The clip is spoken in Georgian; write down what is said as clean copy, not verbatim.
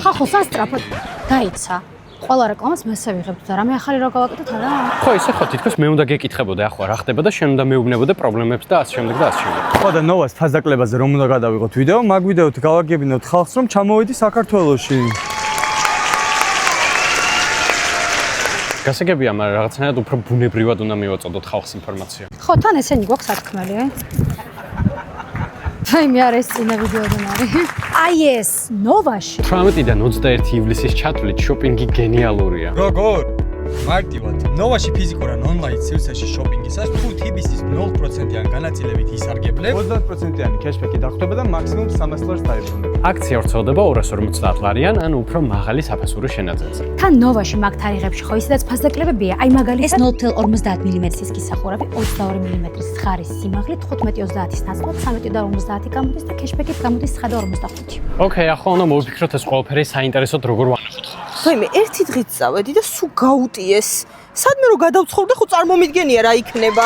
ხალხო სასტრაფოდ დაიცა. ყველა რეკლამას მესე ვიღებთ და რამე ახალი რა გავაკეთოთ არა? ხო, ისე ხო, თითქოს მე უნდა გეკითხებოდე ახლა რა ხდება და შენ უნდა მეუბნებოდე პრობლემებს და ასე შემდეგ და ასე შემდეგ. ხო და ნოვას ფასდაკლებაზე რომ უნდა გადავიღოთ ვიდეო, მაგ ვიდეოთ გავაგებინოთ ხალხს რომ ჩამოვიდი საქართველოში. გასაგებია, მაგრამ რაღაცნაირად უფრო ბუნებრივად უნდა მივაწოდოთ ხალხს ინფორმაცია. ხო, თან ესენი გვაქვს სათქმელი, აი მე არ ეს წინა ვიდეოდან არის. აი ეს ნოვაში 18-დან 21 ივლისის ჩათვლით შოპინგი გენიალურია. როგორ? მარტივად. ნოვაში ფიზიკურ ან ონლაინ სივრცეში შოპინგისას თუ TBC-ის 0%-იანი განაწილებით ისარგებლებ, 30%-იანი кэშბექი დახვდება და მაქსიმუმ $300 დაიბრუნებ. აქცია ვრცელდება 250 ლარიან ან უფრო მაღალი საფასურო შენაძენზე. თან ნოვაში მაგ თარიღებში ხო ისედაც ფასდაკლებებია. აი მაგალითად 0.50 მმ-ის გისახურავი 22 მმ-ის ხარის სიმაღლით 15-30-ის ნაცვლად 13.50 გამოდის და кэშბეკით გამოდის 9.55. ოკეი, ახლა უნდა მოვიფიქროთ ეს ყველაფერი საინტერესოდ როგორ ვანახოთ. ვაიმე, ერთი დღით წავედი და სულ გაუტიეს. სადმე რომ გადავცხოვდე, ხო წარმომიდგენია რა იქნება.